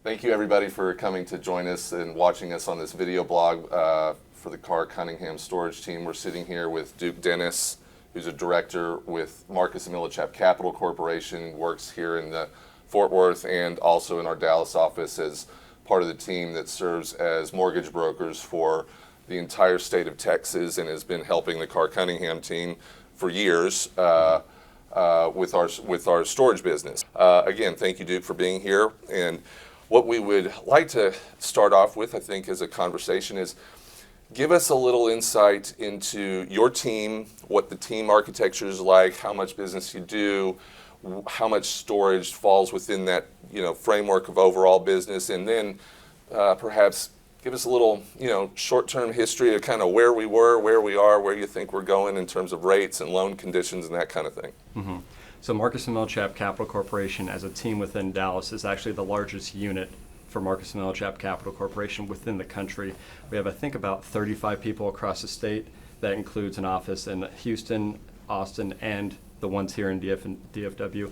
Thank you, everybody, for coming to join us and watching us on this video blog for the Carr Cunningham storage team. We're sitting here with Duke Dennis, who's a director with Marcus and Millichap Capital Corporation, works here in the Fort Worth and also in our Dallas office as part of the team that serves as mortgage brokers for the entire state of Texas and has been helping the Carr Cunningham team for years with our storage business. Again, thank you, Duke, for being here. And what we would like to start off with, I think, as a conversation is give us a little insight into your team, what the team architecture is like, how much business you do, how much storage falls within that framework of overall business, and then perhaps give us a little short-term history of kind of where we were, where we are, where you think we're going in terms of rates and loan conditions and that kind of thing. Mm-hmm. So Marcus and Millichap Capital Corporation as a team within Dallas is actually the largest unit for Marcus and Millichap Capital Corporation within the country. We have, I think, about 35 people across the state. That includes an office in Houston, Austin, and the ones here in DFW.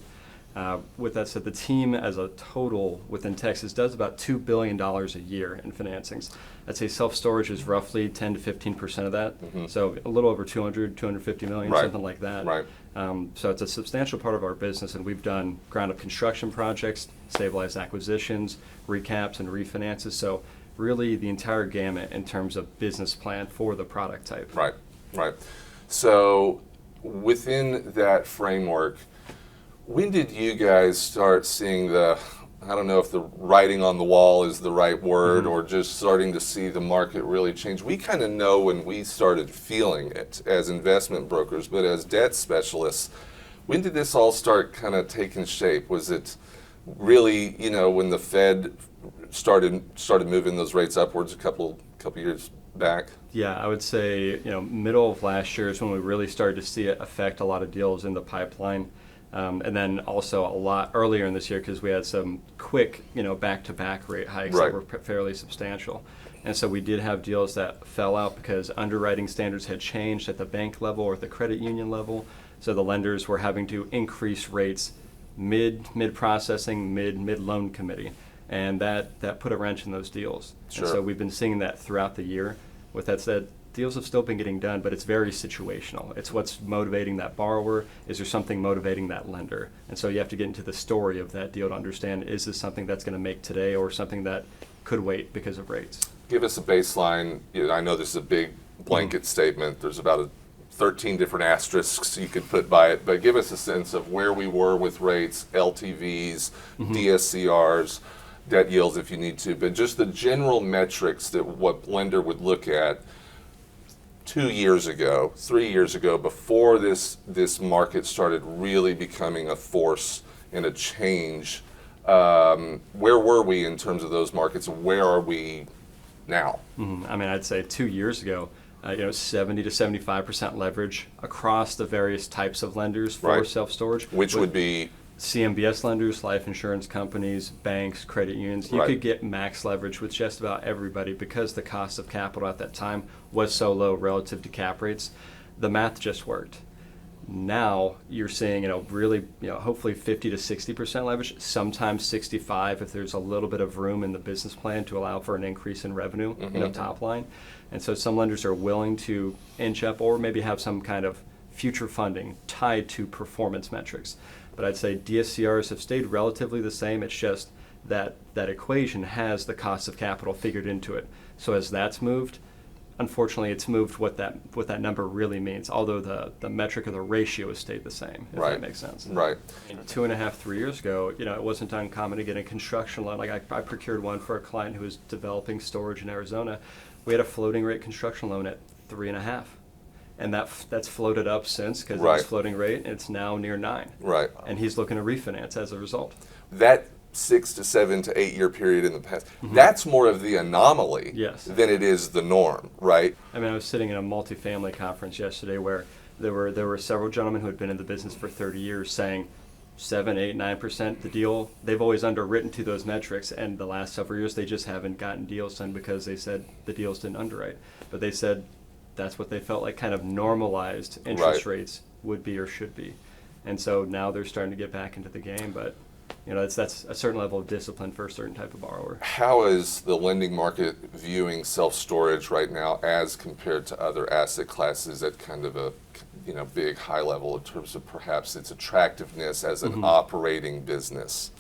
With that said, the team as a total within Texas does about $2 billion a year in financings. I'd say self-storage is roughly 10 to 15% of that. Mm-hmm. So a little over 250 million, right. Something like that. Right. So it's a substantial part of our business, and we've done ground-up construction projects, stabilized acquisitions, recaps, and refinances. So really the entire gamut in terms of business plan for the product type. Right, right. So within that framework, when did you guys start seeing I don't know if the writing on the wall is the right word, mm-hmm. or just starting to see the market really change? We kind of know when we started feeling it as investment brokers, but as debt specialists, when did this all start kind of taking shape? Was it really, when the Fed started moving those rates upwards a couple years back? Yeah, I would say, middle of last year is when we really started to see it affect a lot of deals in the pipeline. And then also a lot earlier in this year because we had some quick, back-to-back rate hikes right. that were fairly substantial. And so we did have deals that fell out because underwriting standards had changed at the bank level or at the credit union level. So the lenders were having to increase rates mid-processing, mid-loan committee. And that put a wrench in those deals. Sure. And so we've been seeing that throughout the year. With that said, deals have still been getting done, but it's very situational. It's what's motivating that borrower. Is there something motivating that lender? And so you have to get into the story of that deal to understand, is this something that's going to make today or something that could wait because of rates? Give us a baseline. I know this is a big blanket statement. There's about 13 different asterisks you could put by it, but give us a sense of where we were with rates, LTVs, mm-hmm. DSCRs, debt yields if you need to, but just the general metrics that what lender would look at 2 years ago, 3 years ago, before this market started really becoming a force and a change. Where were we in terms of those markets, and where are we now? Mm-hmm. I mean, I'd say 2 years ago, 70 to 75% leverage across the various types of lenders for right. self-storage. Which would be? CMBS lenders, life insurance companies, banks, credit unions. You right. could get max leverage with just about everybody because the cost of capital at that time was so low relative to cap rates. The math just worked. Now you're seeing, really, hopefully 50 to 60% leverage, sometimes 65 if there's a little bit of room in the business plan to allow for an increase in revenue, mm-hmm. Top line. And so some lenders are willing to inch up or maybe have some kind of future funding tied to performance metrics. But I'd say DSCRs have stayed relatively the same. It's just that equation has the cost of capital figured into it. So as that's moved, unfortunately, it's moved what that number really means, although the metric or the ratio has stayed the same, if right. that makes sense. Right. 2.5, 3 years ago, it wasn't uncommon to get a construction loan. Like I procured one for a client who was developing storage in Arizona. We had a floating rate construction loan at 3.5. And that's floated up since because right. it was floating rate, and it's now near 9. Right. And he's looking to refinance as a result. That 6 to 7 to 8 year period in the past, mm-hmm. that's more of the anomaly yes. than it is the norm, right? I mean, I was sitting in a multifamily conference yesterday where there were several gentlemen who had been in the business for 30 years saying 7, 8, 9% the deal. They've always underwritten to those metrics, and the last several years they just haven't gotten deals done because they said the deals didn't underwrite. But they said that's what they felt like kind of normalized interest right. rates would be or should be. And so now they're starting to get back into the game, but That's a certain level of discipline for a certain type of borrower. How is the lending market viewing self-storage right now as compared to other asset classes at kind of a big high level in terms of perhaps its attractiveness as an operating business?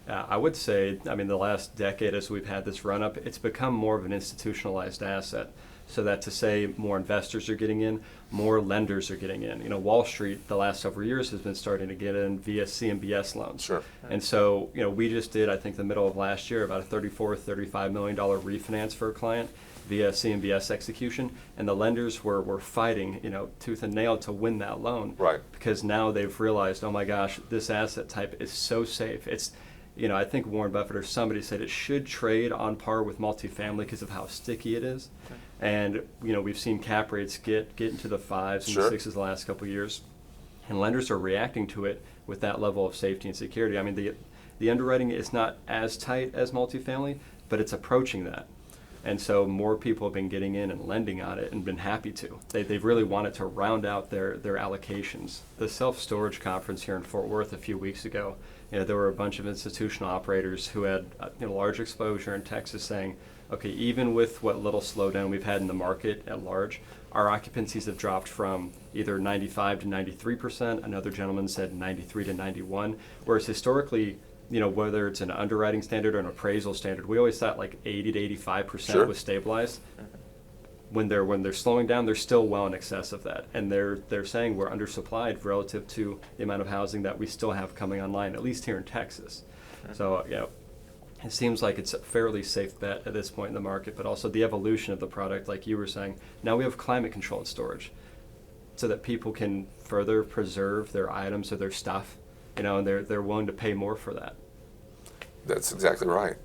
I would say, the last decade as we've had this run up, it's become more of an institutionalized asset. So that to say more investors are getting in, more lenders are getting in. Wall Street the last several years has been starting to get in via CMBS loans. Sure. And so, we just did, I think the middle of last year, about a $35 million refinance for a client via CMBS execution. And the lenders were fighting, tooth and nail to win that loan. Right. Because now they've realized, oh my gosh, this asset type is so safe. It's, I think Warren Buffett or somebody said it should trade on par with multifamily because of how sticky it is. Okay. And, we've seen cap rates get into the 5s and Sure. the 6s the last couple of years. And lenders are reacting to it with that level of safety and security. The underwriting is not as tight as multifamily, but it's approaching that. And so more people have been getting in and lending on it and been happy to. They've really wanted to round out their allocations. The self-storage conference here in Fort Worth a few weeks ago, there were a bunch of institutional operators who had large exposure in Texas saying, okay, even with what little slowdown we've had in the market at large, our occupancies have dropped from either 95 to 93%. Another gentleman said 93 to 91, whereas historically, whether it's an underwriting standard or an appraisal standard, we always thought like 80 to 85% Sure. was stabilized. When they're slowing down, they're still well in excess of that, and they're saying we're undersupplied relative to the amount of housing that we still have coming online, at least here in Texas. So it seems like it's a fairly safe bet at this point in the market, but also the evolution of the product, like you were saying. Now we have climate-controlled storage, so that people can further preserve their items or their stuff, and they're willing to pay more for that. That's exactly right.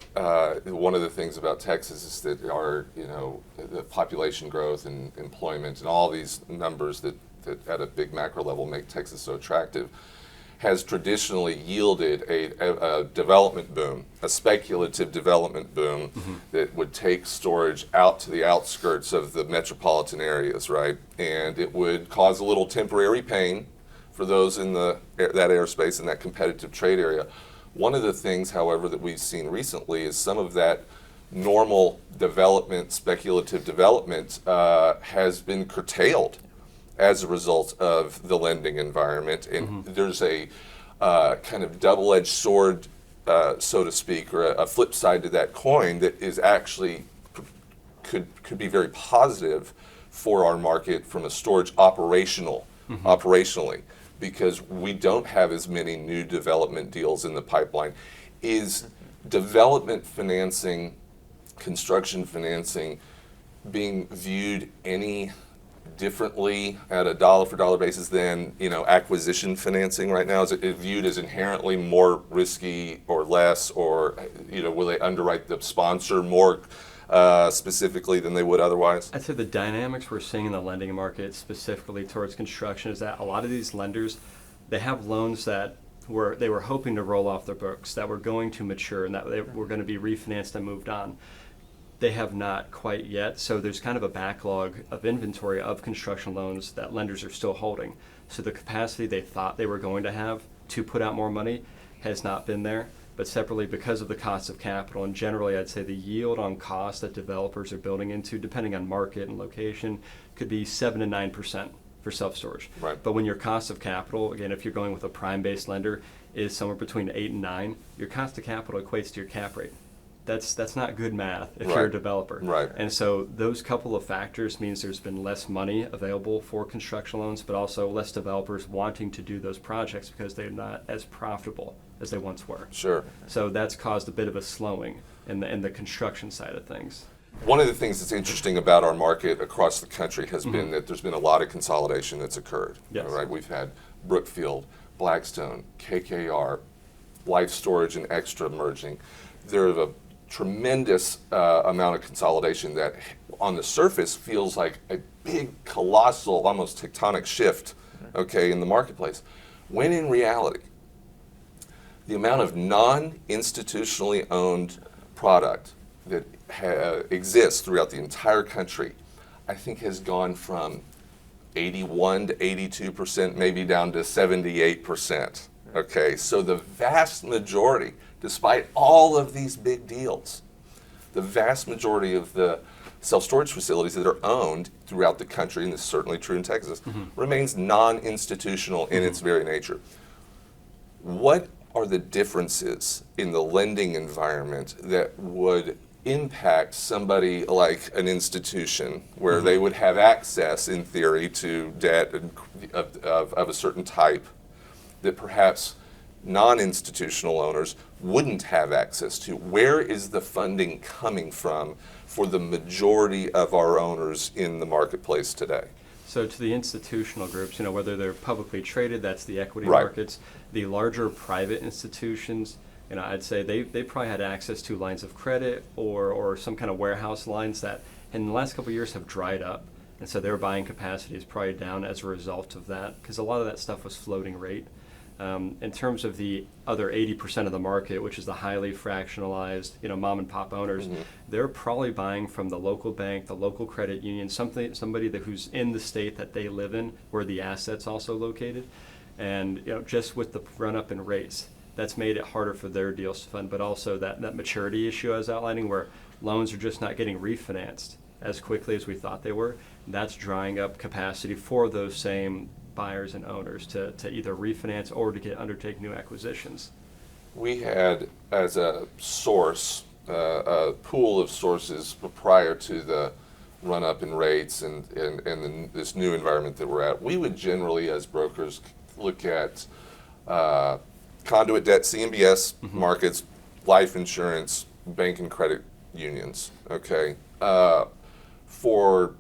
One of the things about Texas is that our, the population growth and employment and all these numbers that at a big macro level make Texas so attractive has traditionally yielded a development boom, a speculative development boom that would take storage out to the outskirts of the metropolitan areas, right? And it would cause a little temporary pain for those in that airspace in that competitive trade area. One of the things, however, that we've seen recently is some of that normal development, speculative development, has been curtailed as a result of the lending environment. And there's a kind of double-edged sword, so to speak, or a flip side to that coin that is actually could be very positive for our market from a storage operationally, because we don't have as many new development deals in the pipeline. Is development financing, construction financing, being viewed any differently at a dollar-for-dollar basis than acquisition financing right now? Is it viewed as inherently more risky or less, or will they underwrite the sponsor more specifically than they would otherwise? I'd say the dynamics we're seeing in the lending market, specifically towards construction, is that a lot of these lenders, they have loans that they were hoping to roll off their books, that were going to mature, and that they were going to be refinanced and moved on. They have not quite yet, so there's kind of a backlog of inventory of construction loans that lenders are still holding. So the capacity they thought they were going to have to put out more money has not been there. But separately, because of the cost of capital, and generally I'd say the yield on cost that developers are building into, depending on market and location, could be 7 to 9% for self-storage. Right. But when your cost of capital, again, if you're going with a prime-based lender, is somewhere between 8 and 9, your cost of capital equates to your cap rate. That's not good math if you're a developer. Right. And so those couple of factors means there's been less money available for construction loans, but also less developers wanting to do those projects because they're not as profitable as they once were. Sure. So that's caused a bit of a slowing in the construction side of things. One of the things that's interesting about our market across the country has been that there's been a lot of consolidation that's occurred. Yes. Right? We've had Brookfield, Blackstone, KKR, Life Storage, and Extra merging. There's a tremendous amount of consolidation that on the surface feels like a big, colossal, almost tectonic shift, in the marketplace. When in reality, the amount of non-institutionally owned product that exists throughout the entire country, I think has gone from 81 to 82%, maybe down to 78%. Okay, so the vast majority, despite all of these big deals, the vast majority of the self-storage facilities that are owned throughout the country, and this is certainly true in Texas, remains non-institutional in its very nature. What are the differences in the lending environment that would impact somebody like an institution where they would have access, in theory, to debt of a certain type that perhaps non-institutional owners wouldn't have access to? Where is the funding coming from for the majority of our owners in the marketplace today? So to the institutional groups, whether they're publicly traded, that's the equity Right. markets, the larger private institutions, I'd say they probably had access to lines of credit or some kind of warehouse lines that in the last couple of years have dried up. And so their buying capacity is probably down as a result of that, because a lot of that stuff was floating rate. In terms of the other 80% of the market, which is the highly fractionalized, mom and pop owners, they're probably buying from the local bank, the local credit union, somebody who's in the state that they live in, where the asset's also located. And just with the run up in rates, that's made it harder for their deals to fund, but also that maturity issue I was outlining, where loans are just not getting refinanced as quickly as we thought they were. That's drying up capacity for those same buyers and owners to either refinance or to undertake new acquisitions. We had as a source, a pool of sources prior to the run-up in rates and this new environment that we're at. We would generally, as brokers, look at conduit debt, CMBS markets, life insurance, bank and credit unions, okay, for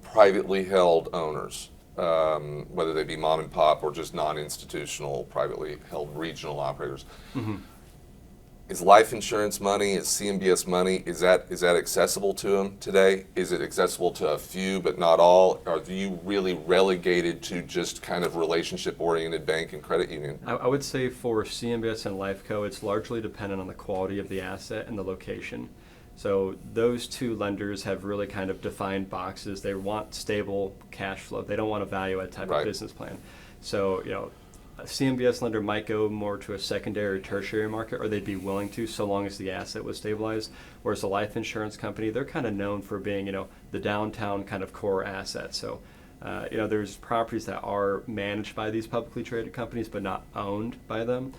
privately held owners. Whether they be mom and pop or just non-institutional, privately held regional operators. Is life insurance money, is CMBS money, is that accessible to them today? Is it accessible to a few but not all? Are you really relegated to just kind of relationship-oriented bank and credit union? I would say for CMBS and Lifeco, it's largely dependent on the quality of the asset and the location. So those two lenders have really kind of defined boxes. They want stable cash flow. They don't want a value-add type of business plan. So, a CMBS lender might go more to a secondary or tertiary market, or they'd be willing to, so long as the asset was stabilized. Whereas a life insurance company, they're kind of known for being, the downtown kind of core asset. So, there's properties that are managed by these publicly traded companies, but not owned by them.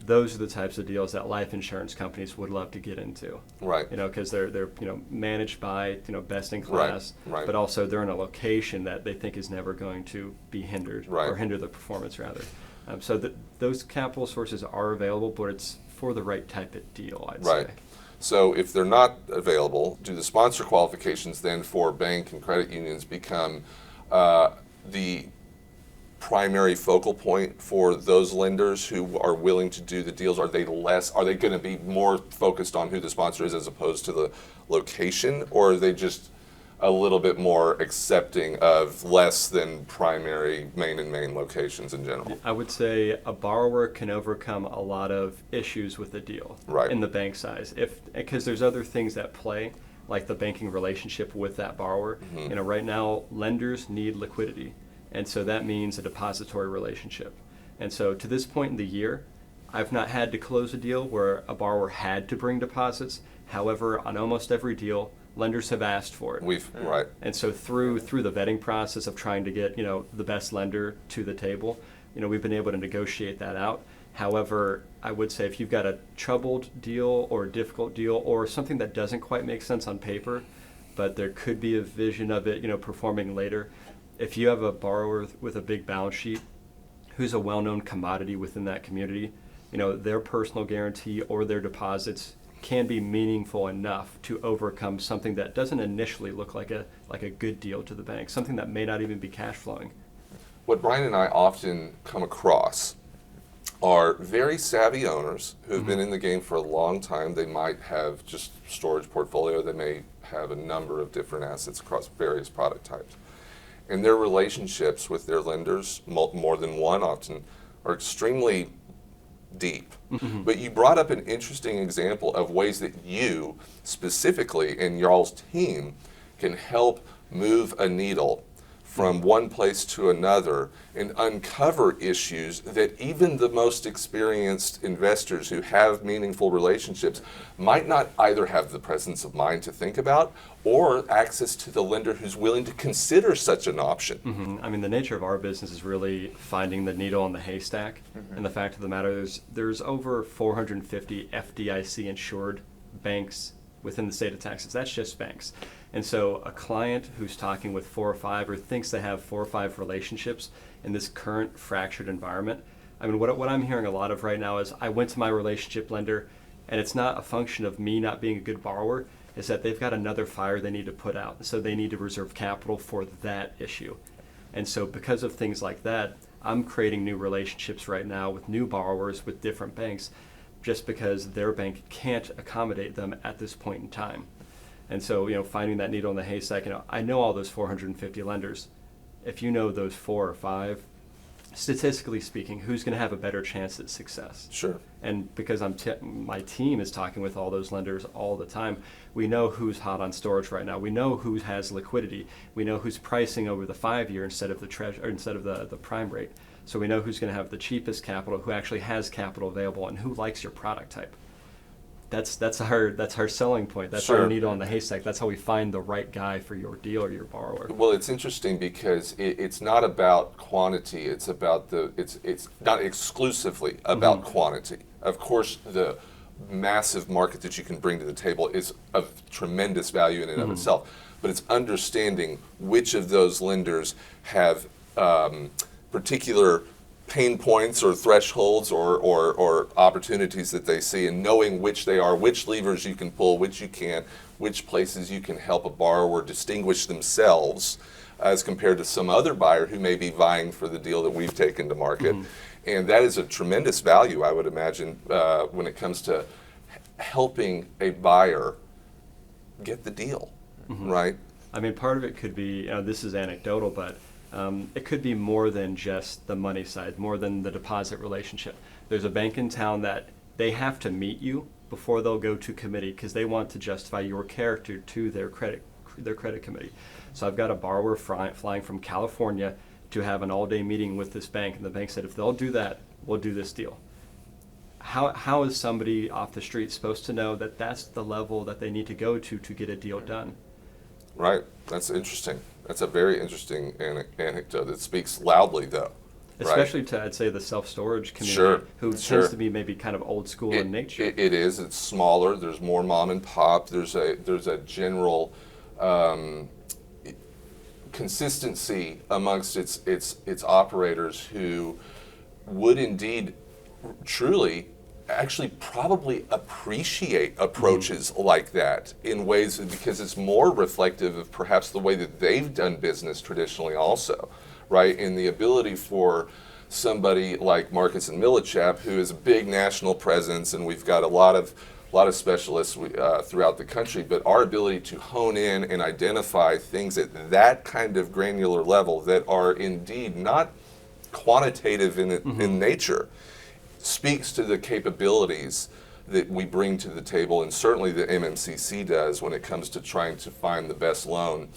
Those are the types of deals that life insurance companies would love to get into. Right. Because they're managed by best in class, Right. but also they're in a location that they think is never going to be hindered or hinder the performance rather. So those capital sources are available, but it's for the right type of deal, I'd say. So if they're not available, do the sponsor qualifications then for bank and credit unions become the primary focal point for those lenders who are willing to do the deals? Are they going to be more focused on who the sponsor is as opposed to the location, or are they just a little bit more accepting of less than primary main locations in general? I would say a borrower can overcome a lot of issues with the deal in the bank size, because there's other things that play, like the banking relationship with that borrower. Right now, lenders need liquidity. And so that means a depository relationship. And so to this point in the year, I've not had to close a deal where a borrower had to bring deposits. However, on almost every deal, lenders have asked for it. And so through the vetting process of trying to get the best lender to the table, we've been able to negotiate that out. However, I would say if you've got a troubled deal or a difficult deal or something that doesn't quite make sense on paper, but there could be a vision of it performing later. If you have a borrower with a big balance sheet who's a well-known commodity within that community, their personal guarantee or their deposits can be meaningful enough to overcome something that doesn't initially look like a good deal to the bank, something that may not even be cash flowing. What Brian and I often come across are very savvy owners who have been in the game for a long time. They might have just storage portfolio. They may have a number of different assets across various product types. And their relationships with their lenders, more than one often, are extremely deep. But you brought up an interesting example of ways that you, specifically, and y'all's team, can help move a needle from one place to another and uncover issues that even the most experienced investors who have meaningful relationships might not either have the presence of mind to think about or access to the lender who's willing to consider such an option. I mean, the nature of our business is really finding the needle in the haystack. And the fact of the matter is there's over 450 FDIC insured banks within the state of Texas. That's just banks. And so a client who's talking with 4 or 5 or thinks they have 4 or 5 relationships in this current fractured environment, I mean, what I'm hearing a lot of right now is I went to my relationship lender, and it's not a function of me not being a good borrower, it's that they've got another fire they need to put out. So they need to reserve capital for that issue. And so because of things like that, I'm creating new relationships right now with new borrowers with different banks just because their bank can't accommodate them at this point in time. And so, finding that needle in the haystack, I know all those 450 lenders. If you know those 4 or 5, statistically speaking, who's going to have a better chance at success? Sure. And because my team is talking with all those lenders all the time, we know who's hot on storage right now. We know who has liquidity. We know who's pricing over the 5-year instead of the prime rate. So we know who's going to have the cheapest capital, who actually has capital available, and who likes your product type. That's our selling point. That's Sure. our needle in the haystack. That's how we find the right guy for your deal or your borrower. Well, it's interesting because it's not about quantity. It's about it's not exclusively about quantity. Of course, the massive market that you can bring to the table is of tremendous value in and of itself. But it's understanding which of those lenders have particular pain points or thresholds or opportunities that they see, and knowing which they are, which levers you can pull, which you can't, which places you can help a borrower distinguish themselves as compared to some other buyer who may be vying for the deal that we've taken to market. And that is a tremendous value, I would imagine, when it comes to helping a buyer get the deal, right? I mean, part of it could be, this is anecdotal, but it could be more than just the money side, more than the deposit relationship. There's a bank in town that they have to meet you before they'll go to committee because they want to justify your character to their credit committee. So I've got a borrower flying from California to have an all-day meeting with this bank, and the bank said, if they'll do that, we'll do this deal. How is somebody off the street supposed to know that that's the level that they need to go to get a deal done? Right. That's interesting. That's a very interesting anecdote that speaks loudly, though. Especially to, I'd say, the self-storage community, Sure, who tends to be maybe kind of old school in nature. It is. It's smaller. There's more mom and pop. There's a general consistency amongst its operators who would indeed truly actually probably appreciate approaches like that in ways because it's more reflective of perhaps the way that they've done business traditionally also, right? And the ability for somebody like Marcus and Millichap, who is a big national presence, and we've got a lot of specialists throughout the country, but our ability to hone in and identify things at that kind of granular level that are indeed not quantitative in nature speaks to the capabilities that we bring to the table, and certainly the MMCC does when it comes to trying to find the best loan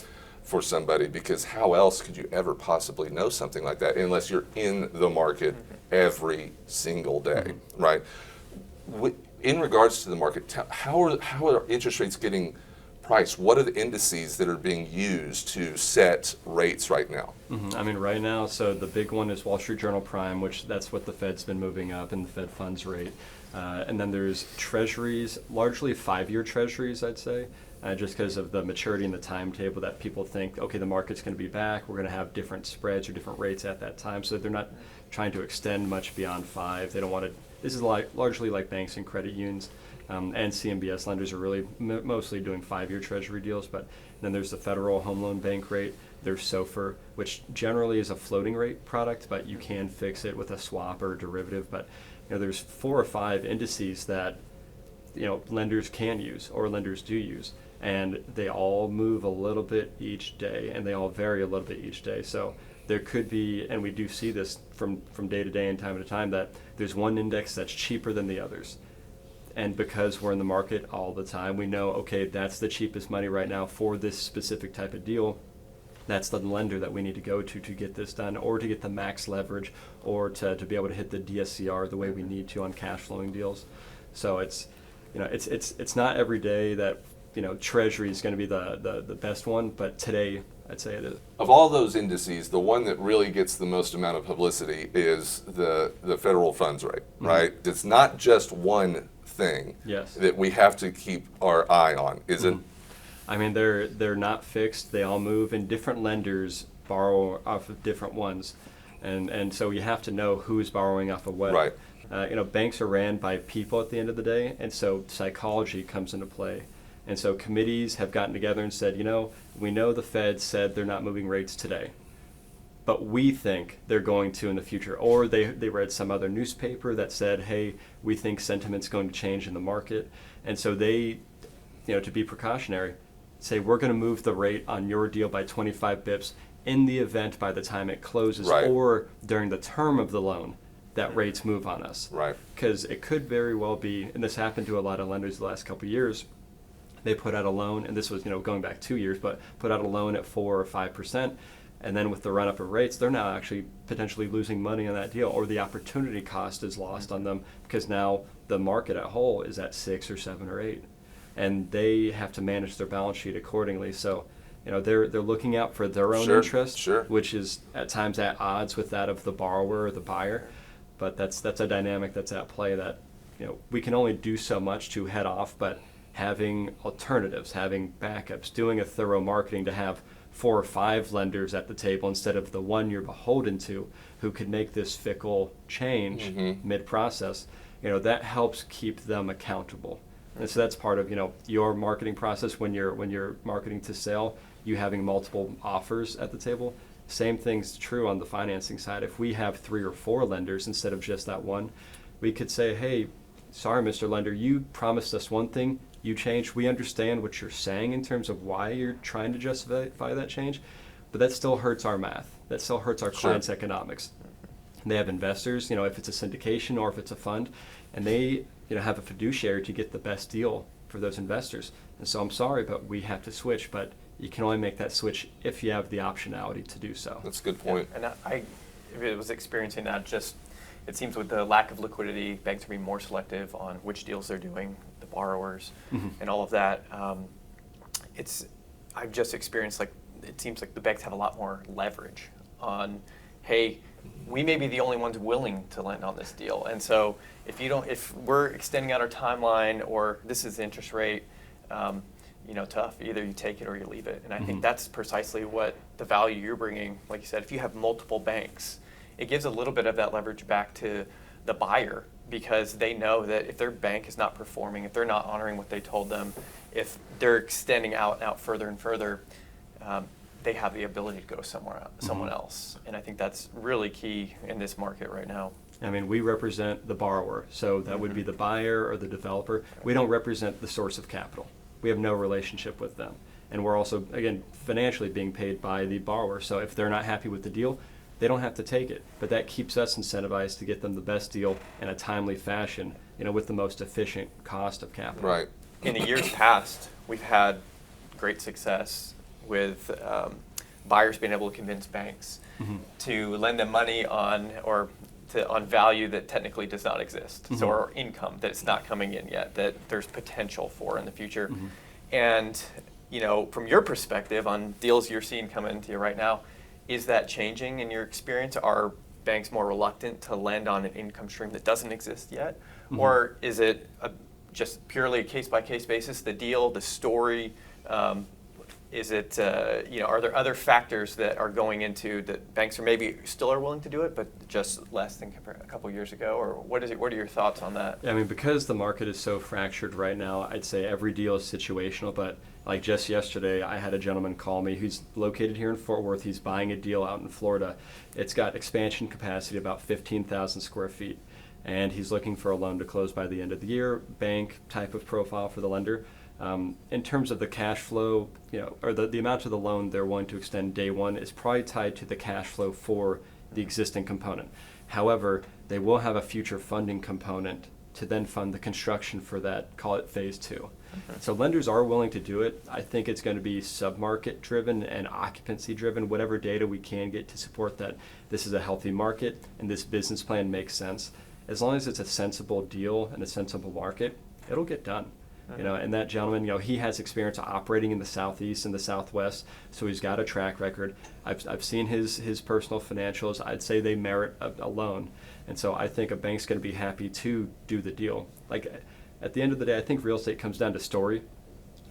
for somebody, because how else could you ever possibly know something like that unless you're in the market every single day, right? In regards to the market, how are interest rates getting priced? What are the indices that are being used to set rates right now? I mean, right now, so the big one is Wall Street Journal Prime, which that's what the Fed's been moving up, and the Fed funds rate. And then there's treasuries, largely 5-year treasuries, I'd say, just because of the maturity and the timetable that people think, okay, the market's going to be back, we're going to have different spreads or different rates at that time. So they're not trying to extend much beyond 5. They don't want to, this is largely like banks and credit unions. And CMBS lenders are really mostly doing 5-year treasury deals, but then there's the Federal Home Loan Bank rate. There's SOFR, which generally is a floating rate product, but you can fix it with a swap or a derivative. But there's 4 or 5 indices that lenders can use or lenders do use, and they all move a little bit each day, and they all vary a little bit each day. So there could be, and we do see this from day to day and time to time, that there's one index that's cheaper than the others. And because we're in the market all the time, we know, okay, that's the cheapest money right now for this specific type of deal. that's the lender that we need to go to get this done, or to get the max leverage, or to be able to hit the DSCR the way we need to on cash flowing deals. So it's not every day that Treasury is going to be the best one, but today I'd say it is. Of all those indices, the one that really gets the most amount of publicity is the federal funds rate, right? It's not just one thing that we have to keep our eye on, is it? I mean, they're not fixed. They all move, and different lenders borrow off of different ones, and so you have to know who's borrowing off of what. Right. Banks are ran by people at the end of the day, and so psychology comes into play. And so committees have gotten together and said, we know the Fed said they're not moving rates today, but we think they're going to in the future. Or they read some other newspaper that said, hey, we think sentiment's going to change in the market. And so they, to be precautionary, say we're going to move the rate on your deal by 25 bips in the event by the time it closes, right, or during the term of the loan, that rates move on us. Right. Because it could very well be, and this happened to a lot of lenders the last couple of years, they put out a loan, and this was going back 2 years, but put out a loan at 4 or 5%, and then with the run up of rates, they're now actually potentially losing money on that deal, or the opportunity cost is lost on them because now the market at whole is at 6 or 7 or 8, and they have to manage their balance sheet accordingly. So, they're looking out for their own interest, which is at times at odds with that of the borrower or the buyer. But that's a dynamic that's at play that we can only do so much to head off, but having alternatives, having backups, doing a thorough marketing to have 4 or 5 lenders at the table instead of the one you're beholden to, who could make this fickle change mid-process, that helps keep them accountable. And so that's part of your marketing process when you're marketing to sale, you having multiple offers at the table. Same thing's true on the financing side. If we have 3 or 4 lenders instead of just that one, we could say, hey, sorry, Mr. Lender, you promised us one thing, you changed. We understand what you're saying in terms of why you're trying to justify that change, but that still hurts our math. That still hurts our clients' economics. They have investors, if it's a syndication or if it's a fund, and they have a fiduciary to get the best deal for those investors. And so I'm sorry, but we have to switch, but you can only make that switch if you have the optionality to do so. That's a good point. Yeah. And I was experiencing that. Just it seems with the lack of liquidity, banks are being more selective on which deals they're doing, the borrowers, and all of that. I've just experienced it seems like the banks have a lot more leverage on, hey, we may be the only ones willing to lend on this deal, and so if we're extending out our timeline, or this is the interest rate, tough. Either you take it or you leave it. And I think that's precisely what the value you're bringing. Like you said, if you have multiple banks, it gives a little bit of that leverage back to the buyer, because they know that if their bank is not performing, if they're not honoring what they told them, if they're extending out further and further, they have the ability to go someone else. And I think that's really key in this market right now. I mean, we represent the borrower, so that would be the buyer or the developer. We don't represent the source of capital. We have no relationship with them. And we're also, again, financially being paid by the borrower. So if they're not happy with the deal, they don't have to take it. But that keeps us incentivized to get them the best deal in a timely fashion, with the most efficient cost of capital. Right. In the years past, we've had great success with buyers being able to convince banks to lend them money on value that technically does not exist, so or income that's not coming in yet, that there's potential for in the future. And from your perspective on deals you're seeing come into you right now, is that changing in your experience? Are banks more reluctant to lend on an income stream that doesn't exist yet, or is it just purely a case-by-case basis, the deal, the story? Is it, are there other factors that are going into that banks are maybe still are willing to do it, but just less than a couple years ago? Or what are your thoughts on that? I mean, because the market is so fractured right now, I'd say every deal is situational. But like just yesterday, I had a gentleman call me who's located here in Fort Worth. He's buying a deal out in Florida. It's got expansion capacity about 15,000 square feet. And he's looking for a loan to close by the end of the year, bank type of profile for the lender. In terms of the cash flow, or the amount of the loan they're willing to extend day one is probably tied to the cash flow for the existing component. However, they will have a future funding component to then fund the construction for that, call it phase 2. So lenders are willing to do it. I think it's going to be submarket driven and occupancy driven, whatever data we can get to support that this is a healthy market and this business plan makes sense. As long as it's a sensible deal and a sensible market, it'll get done. And that gentleman, he has experience operating in the Southeast and the Southwest, so he's got a track record. I've seen his personal financials. I'd say they merit a loan. And so I think a bank's going to be happy to do the deal. Like, at the end of the day, I think real estate comes down to story.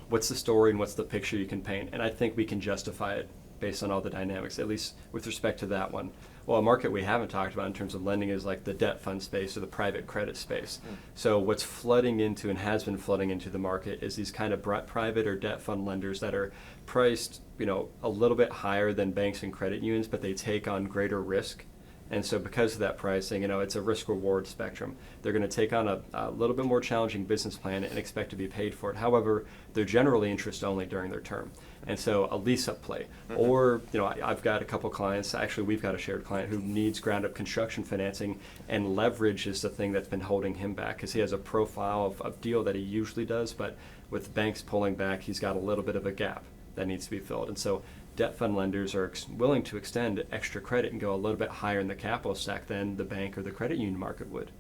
What's the story and what's the picture you can paint? And I think we can justify it based on all the dynamics, at least with respect to that one. Well, a market we haven't talked about in terms of lending is like the debt fund space or the private credit space. So what's flooding into and has been flooding into the market is these kind of private or debt fund lenders that are priced, a little bit higher than banks and credit unions, but they take on greater risk. And so because of that pricing, it's a risk-reward spectrum. They're going to take on a little bit more challenging business plan and expect to be paid for it. However, they're generally interest only during their term. And so a lease-up play. Or, I've got a couple clients, actually we've got a shared client who needs ground-up construction financing, and leverage is the thing that's been holding him back because he has a profile of deal that he usually does, but with banks pulling back, he's got a little bit of a gap that needs to be filled. And so debt fund lenders are willing to extend extra credit and go a little bit higher in the capital stack than the bank or the credit union market would.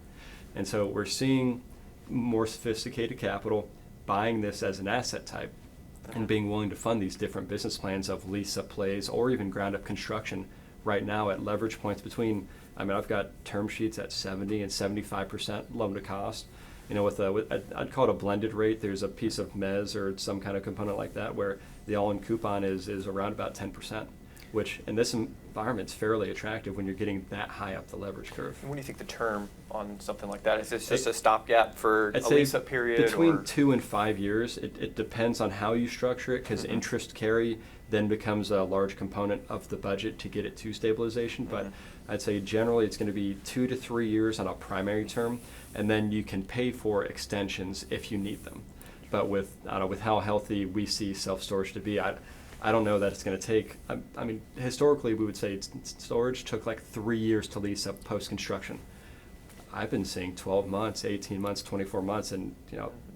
And so we're seeing more sophisticated capital buying this as an asset type and being willing to fund these different business plans of lease-up plays or even ground-up construction right now at leverage points between, I've got term sheets at 70 and 75% loan to cost. I'd call it a blended rate. There's a piece of mezz or some kind of component like that where the all-in coupon is around about 10%, which in this environment is fairly attractive when you're getting that high up the leverage curve. And what do you think the term on something like that is? This just a stopgap for a lease-up period? Between 2 and 5 years. It depends on how you structure it because interest carry then becomes a large component of the budget to get it to stabilization. But I'd say generally it's going to be 2 to 3 years on a primary term, and then you can pay for extensions if you need them. But with how healthy we see self-storage to be, I don't know that it's going to take. Historically we would say storage took like 3 years to lease up post-construction. I've been seeing 12 months, 18 months, 24 months, and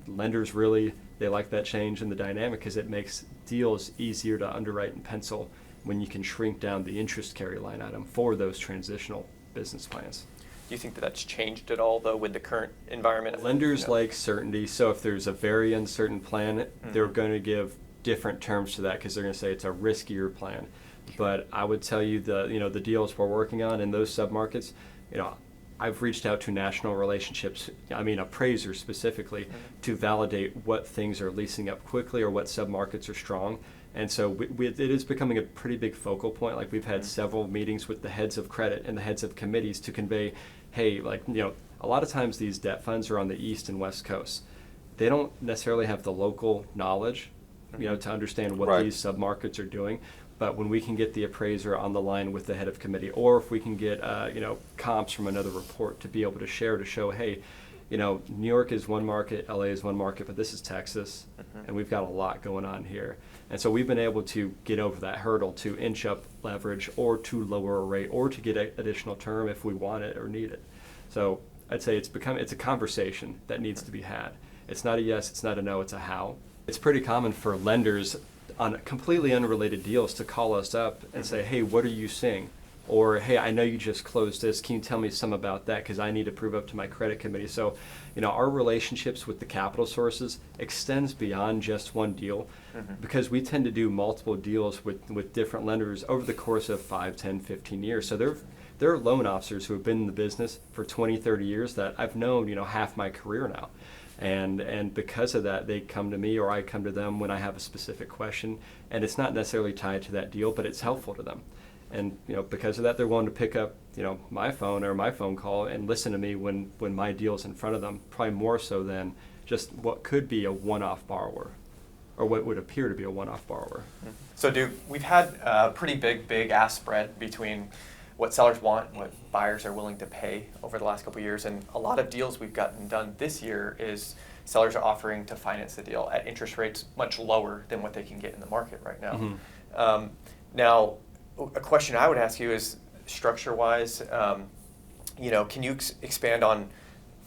lenders really, they like that change in the dynamic because it makes deals easier to underwrite and pencil when you can shrink down the interest carry line item for those transitional business plans. Do you think that that's changed at all, though, with the current environment? Lenders like certainty, so if there's a very uncertain plan, they're going to give different terms to that because they're going to say it's a riskier plan. But I would tell you the deals we're working on in those submarkets, I've reached out to national relationships, appraisers specifically, to validate what things are leasing up quickly or what submarkets are strong. And so it is becoming a pretty big focal point. Like we've had several meetings with the heads of credit and the heads of committees to convey, hey, a lot of times these debt funds are on the East and West Coast. They don't necessarily have the local knowledge, to understand what these submarkets are doing. But when we can get the appraiser on the line with the head of committee, or if we can get comps from another report to be able to share to show, hey, New York is one market, LA is one market, but this is Texas, and we've got a lot going on here. And so we've been able to get over that hurdle to inch up leverage or to lower a rate or to get additional term if we want it or need it. So I'd say it's a conversation that needs to be had. It's not a yes, it's not a no, it's a how. It's pretty common for lenders on completely unrelated deals to call us up and say, hey, what are you seeing? Or, hey, I know you just closed this. Can you tell me some about that? Because I need to prove up to my credit committee. So, our relationships with the capital sources extends beyond just one deal because we tend to do multiple deals with different lenders over the course of 5, 10, 15 years. So there are loan officers who have been in the business for 20, 30 years that I've known, half my career now. And because of that, they come to me or I come to them when I have a specific question. And it's not necessarily tied to that deal, but it's helpful to them. And because of that, they're willing to pick up my phone or my phone call and listen to me when my deal's in front of them, probably more so than just what could be a one-off borrower or what would appear to be a one-off borrower. So Duke, we've had a pretty big ask spread between what sellers want and what buyers are willing to pay over the last couple of years. And a lot of deals we've gotten done this year is sellers are offering to finance the deal at interest rates much lower than what they can get in the market right now. Now, a question I would ask you is structure-wise, can you expand on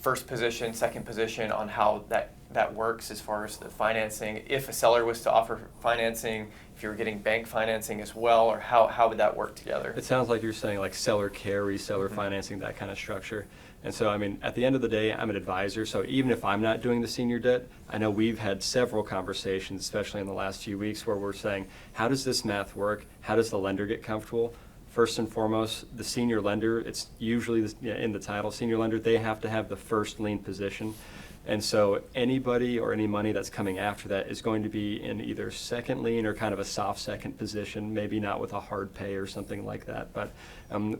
first position, second position on how that works as far as the financing? If a seller was to offer financing, if you were getting bank financing as well, or how would that work together? It sounds like you're saying like seller carry, seller financing, that kind of structure. And so, I mean, at the end of the day, I'm an advisor, so even if I'm not doing the senior debt, I know we've had several conversations, especially in the last few weeks, where we're saying, how does this math work? How does the lender get comfortable? First and foremost, the senior lender, it's usually in the title, senior lender, they have to have the first lien position. And so anybody or any money that's coming after that is going to be in either second lien or kind of a soft second position, maybe not with a hard pay or something like that. But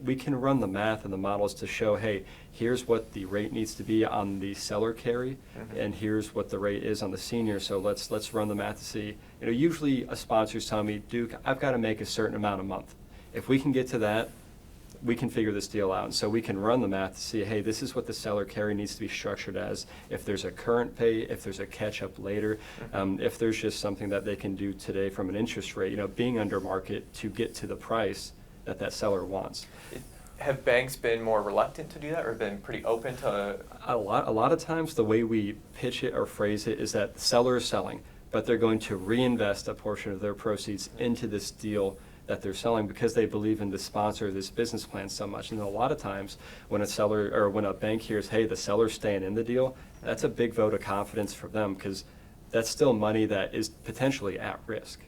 we can run the math and the models to show, hey, here's what the rate needs to be on the seller carry, and here's what the rate is on the senior. So let's run the math to see. Usually a sponsor's telling me, Duke, I've got to make a certain amount a month. If we can get to that, we can figure this deal out. And so we can run the math to see, hey, this is what the seller carry needs to be structured as. If there's a current pay, if there's a catch up later, if there's just something that they can do today from an interest rate, being under market to get to the price that seller wants. Have banks been more reluctant to do that, or been pretty open to? A lot of times the way we pitch it or phrase it is that the seller is selling, but they're going to reinvest a portion of their proceeds into this deal that they're selling because they believe in the sponsor of this business plan so much. And a lot of times when a seller or when a bank hears, hey, the seller's staying in the deal, that's a big vote of confidence for them because that's still money that is potentially at risk.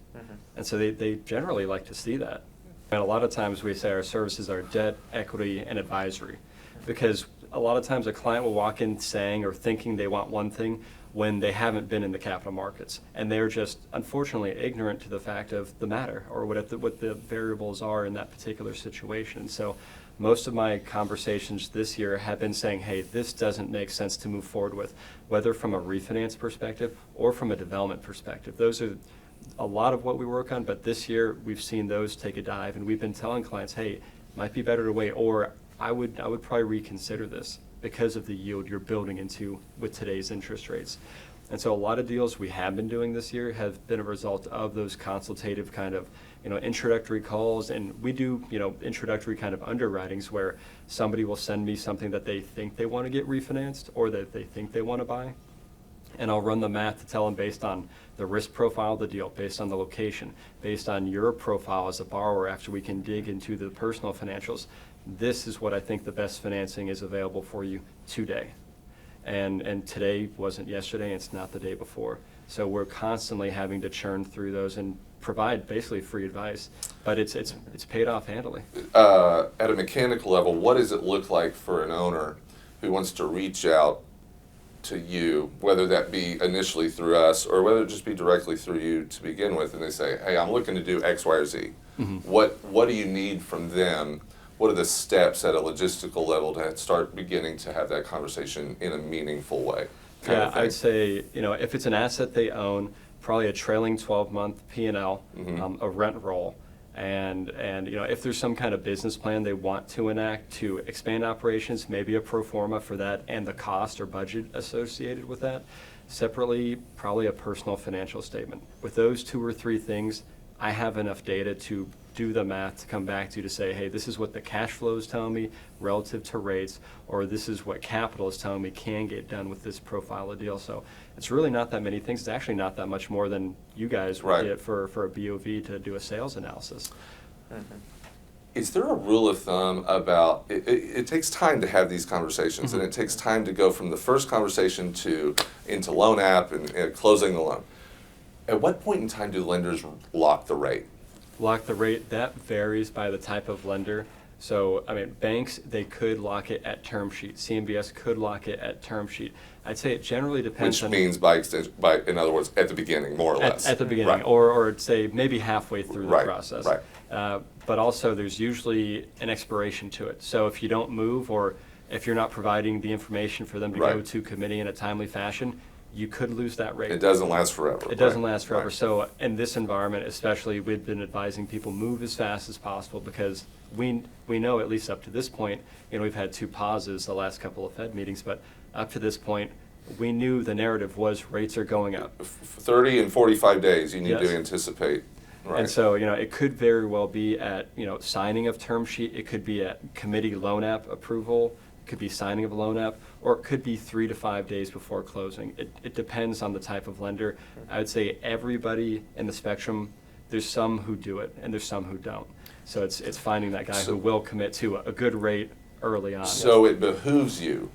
And so they generally like to see that. And a lot of times we say our services are debt, equity, and advisory because a lot of times a client will walk in saying or thinking they want one thing when they haven't been in the capital markets. And they're just, unfortunately, ignorant to the fact of the matter or what the variables are in that particular situation. So most of my conversations this year have been saying, hey, this doesn't make sense to move forward with, whether from a refinance perspective or from a development perspective. Those are a lot of what we work on, but this year we've seen those take a dive, and we've been telling clients, hey, it might be better to wait, or I would probably reconsider this because of the yield you're building into with today's interest rates. And so a lot of deals we have been doing this year have been a result of those consultative kind of, introductory calls, and we do, introductory kind of underwritings where somebody will send me something that they think they want to get refinanced or that they think they want to buy. And I'll run the math to tell them based on the risk profile of the deal, based on the location, based on your profile as a borrower after we can dig into the personal financials. This is what I think the best financing is available for you today. And today wasn't yesterday, and it's not the day before. So we're constantly having to churn through those and provide basically free advice. But it's paid off handily. At a mechanical level, what does it look like for an owner who wants to reach out to you, whether that be initially through us or whether it just be directly through you to begin with, and they say, hey, I'm looking to do X, Y, or Z. What do you need from them? What are the steps at a logistical level to start beginning to have that conversation in a meaningful way? Yeah, I'd say, if it's an asset they own, probably a trailing 12-month P&L, a rent roll, and if there's some kind of business plan they want to enact to expand operations, maybe a pro forma for that and the cost or budget associated with that. Separately, probably a personal financial statement. With those 2 or 3 things, I have enough data to do the math to come back to say, hey, this is what the cash flow is telling me relative to rates, or this is what capital is telling me can get done with this profile of deal. So it's really not that many things. It's actually not that much more than you guys would get for a BOV to do a sales analysis. Is there a rule of thumb about, it takes time to have these conversations, and it takes time to go from the first conversation into loan app and closing the loan. At what point in time do lenders lock the rate? Lock the rate, that varies by the type of lender. So, banks, they could lock it at term sheet. CMBS could lock it at term sheet. I'd say it generally depends Which means by extension, in other words, at the beginning, more or less. At the beginning, or say maybe halfway through the process. Right. But also there's usually an expiration to it. So if you don't move, or if you're not providing the information for them to go to committee in a timely fashion, you could lose that rate. It doesn't last forever. It doesn't last forever. So in this environment, especially, we've been advising people move as fast as possible because we know, at least up to this point, we've had 2 pauses the last couple of Fed meetings, but up to this point, we knew the narrative was rates are going up. 30 and 45 days you need to anticipate. Right. And so, it could very well be at, signing of term sheet. It could be at committee loan app approval. could be signing of a loan app, or it could be 3 to 5 days before closing. It depends on the type of lender. I would say everybody in the spectrum, there's some who do it and there's some who don't. So it's finding that guy who will commit to a good rate early on. So it behooves you,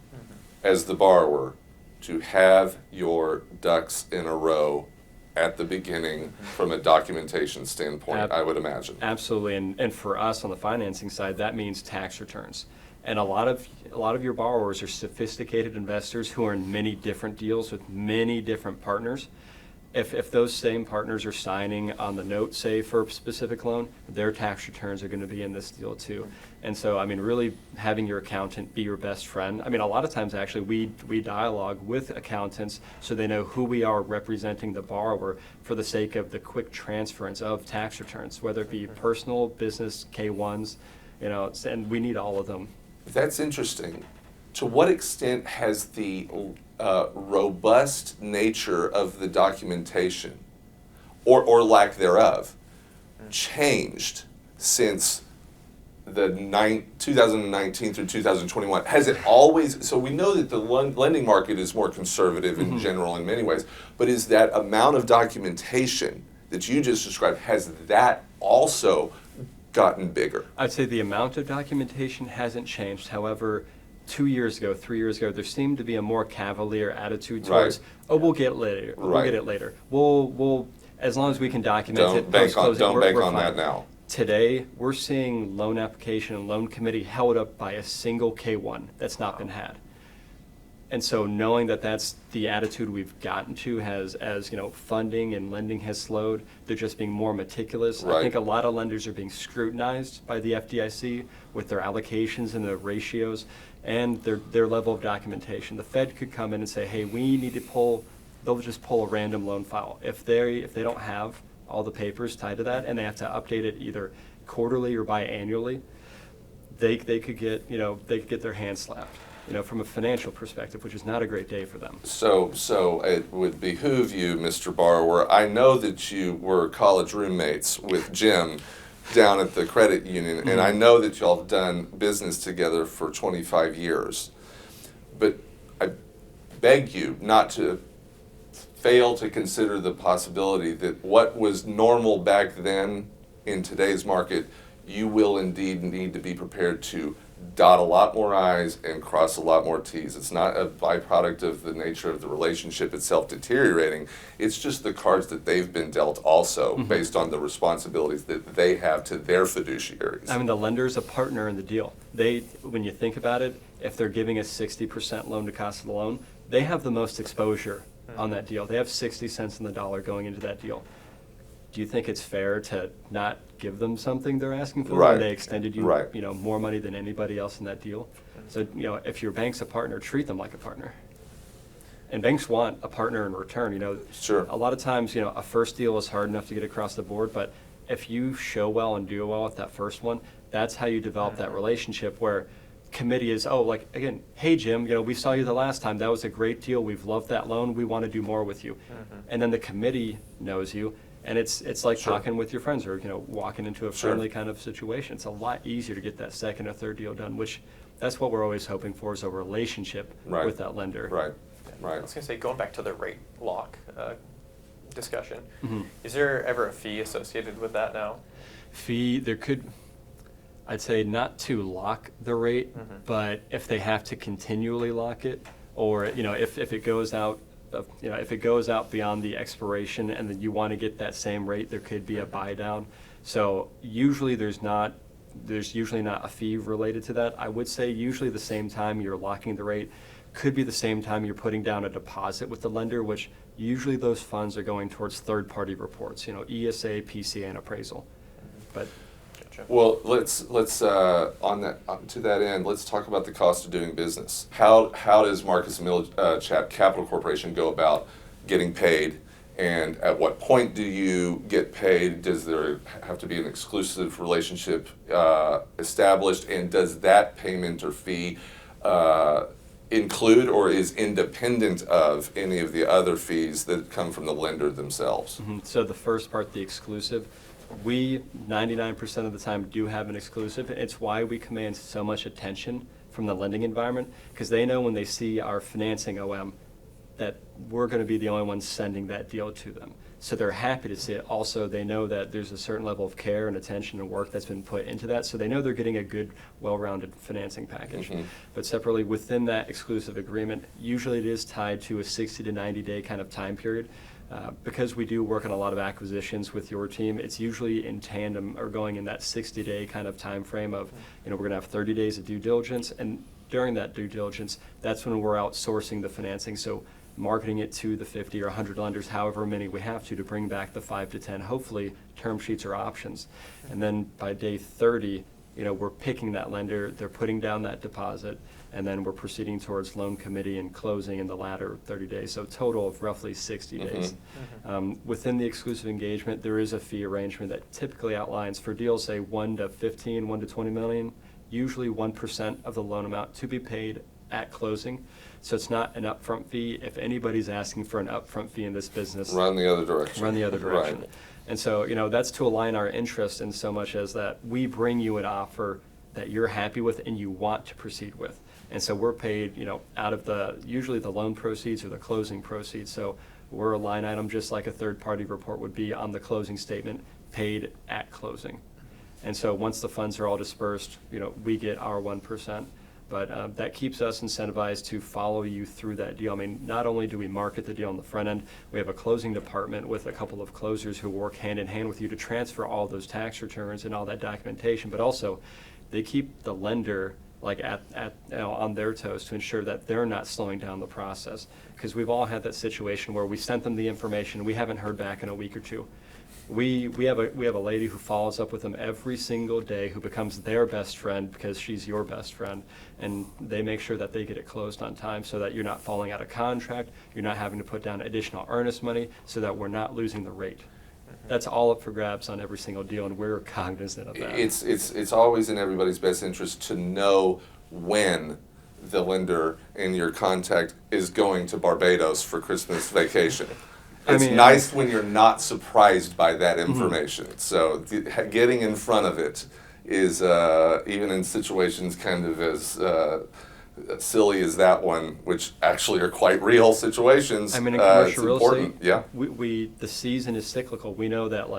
as the borrower, to have your ducks in a row at the beginning from a documentation standpoint, I would imagine. Absolutely, and for us on the financing side, that means tax returns. And a lot of your borrowers are sophisticated investors who are in many different deals with many different partners. If those same partners are signing on the note, say, for a specific loan, their tax returns are going to be in this deal too. And so, I mean, really having your accountant be your best friend. I mean, a lot of times actually we dialogue with accountants so they know who we are representing the borrower for the sake of the quick transference of tax returns, whether it be personal, business, K-1s, and we need all of them. That's interesting. To what extent has the robust nature of the documentation, or lack thereof, changed since the 2019 through 2021? Has it always, so we know that the lending market is more conservative in general in many ways, but is that amount of documentation that you just described, has that also gotten bigger? I'd say the amount of documentation hasn't changed. However, 2 years ago, 3 years ago, there seemed to be a more cavalier attitude towards, we'll get it later. We'll get it later. We'll as long as we can document it. Don't bank on that now. Today, we're seeing loan application and loan committee held up by a single K-1 that's not been had. And so knowing that that's the attitude we've gotten to as funding and lending has slowed, they're just being more meticulous. Right. I think a lot of lenders are being scrutinized by the FDIC with their allocations and the ratios and their level of documentation. The Fed could come in and say, hey, we need to pull, they'll just pull a random loan file. If they don't have all the papers tied to that and they have to update it either quarterly or biannually, they could get their hands slapped. From a financial perspective, which is not a great day for them. So it would behoove you, Mr. Borrower. I know that you were college roommates with Jim down at the credit union, and I know that y'all have done business together for 25 years. But I beg you not to fail to consider the possibility that what was normal back then in today's market, you will indeed need to be prepared to dot a lot more I's and cross a lot more T's. It's not a byproduct of the nature of the relationship itself deteriorating. It's just the cards that they've been dealt also based on the responsibilities that they have to their fiduciaries. I mean, the lender's a partner in the deal. When you think about it, if they're giving a 60% loan to cost of the loan, they have the most exposure on that deal. They have 60 cents in the dollar going into that deal. Do you think it's fair to not give them something they're asking for when they extended you, more money than anybody else in that deal? So, if your bank's a partner, treat them like a partner. And banks want a partner in return. Sure. A lot of times, a first deal is hard enough to get across the board, but if you show well and do well with that first one, that's how you develop that relationship where committee is, again, hey, Jim, we saw you the last time. That was a great deal. We've loved that loan. We want to do more with you. And then the committee knows you. And it's like talking with your friends or, walking into a friendly kind of situation. It's a lot easier to get that second or third deal done, which that's what we're always hoping for is a relationship with that lender. Right. I was going to say, going back to the rate lock discussion, is there ever a fee associated with that now? Fee, there could, I'd say not to lock the rate, but if they have to continually lock it, or, if it goes out, if it goes out beyond the expiration and then you want to get that same rate, there could be a buy down. So usually there's usually not a fee related to that. I would say usually the same time you're locking the rate could be the same time you're putting down a deposit with the lender, which usually those funds are going towards third-party reports, ESA, PCA, and appraisal. But well, let's to that end, let's talk about the cost of doing business. How does Marcus & Millichap Capital Corporation go about getting paid, and at what point do you get paid? Does there have to be an exclusive relationship established, and does that payment or fee include or is independent of any of the other fees that come from the lender themselves? So the first part, the exclusive, we 99% of the time do have an exclusive. It's why we command so much attention from the lending environment, because they know when they see our financing OM that we're going to be the only ones sending that deal to them. So they're happy to see it. Also, they know that there's a certain level of care and attention and work that's been put into that, so they know they're getting a good, well-rounded financing package. But separately, within that exclusive agreement, usually it is tied to a 60 to 90-day kind of time period. Because we do work on a lot of acquisitions with your team, it's usually in tandem or going in that 60-day kind of time frame of, we're going to have 30 days of due diligence, and during that due diligence, that's when we're outsourcing the financing. So marketing it to the 50 or 100 lenders, however many we have to bring back the 5 to 10, hopefully, term sheets or options. And then by day 30, we're picking that lender, they're putting down that deposit, and then we're proceeding towards loan committee and closing in the latter 30 days. So total of roughly 60 days. Within the exclusive engagement, there is a fee arrangement that typically outlines for deals, say 1 to 15, 1 to 20 million, usually 1% of the loan amount to be paid at closing. So it's not an upfront fee. If anybody's asking for an upfront fee in this business, Run the other direction. Run the other direction. Right. And so, that's to align our interest in so much as that we bring you an offer that you're happy with and you want to proceed with. And so we're paid, out of usually the loan proceeds or the closing proceeds. So we're a line item just like a third-party report would be on the closing statement, paid at closing. And so once the funds are all dispersed, we get our 1%. But that keeps us incentivized to follow you through that deal. I mean, not only do we market the deal on the front end, we have a closing department with a couple of closers who work hand in hand with you to transfer all those tax returns and all that documentation, but also they keep the lender on their toes to ensure that they're not slowing down the process. Because we've all had that situation where we sent them the information, we haven't heard back in a week or two. We have a lady who follows up with them every single day, who becomes their best friend because she's your best friend, and they make sure that they get it closed on time so that you're not falling out of contract, you're not having to put down additional earnest money, so that we're not losing the rate. That's all up for grabs on every single deal, and we're cognizant of that. It's always in everybody's best interest to know when the lender in your contact is going to Barbados for Christmas vacation. It's nice when you're not surprised by that information. So getting in front of it is, even in situations kind of as silly as that one, which actually are quite real situations, in commercial real important. estate, the season is cyclical. We know that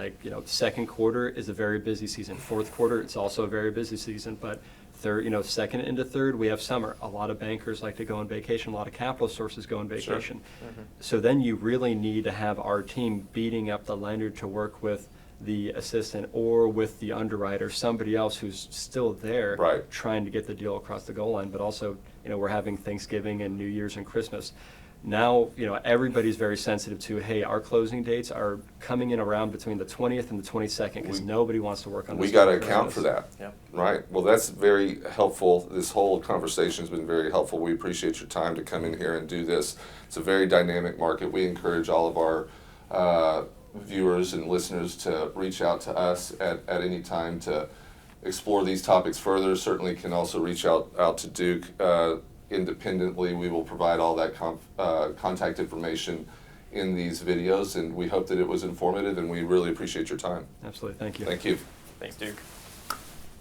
second quarter is a very busy season. Fourth quarter, it's also a very busy season. But third, second into third, we have summer. A lot of bankers like to go on vacation. A lot of capital sources go on vacation. Sure. So then you really need to have our team beating up the lender to work with the assistant or with the underwriter, somebody else who's still there, right, trying to get the deal across the goal line. But also, we're having Thanksgiving and New Year's and Christmas. Now, everybody's very sensitive to, hey, our closing dates are coming in around between the 20th and the 22nd because nobody wants to work on this. We got to account for that. Yep. Right. Well, that's very helpful. This whole conversation has been very helpful. We appreciate your time to come in here and do this. It's a very dynamic market. We encourage all of our viewers and listeners to reach out to us at any time to explore these topics further. Certainly can also reach out to Duke independently. We will provide all that contact information in these videos, and we hope that it was informative, and we really appreciate your time. Absolutely. Thank you. Thank you. Thanks, Duke.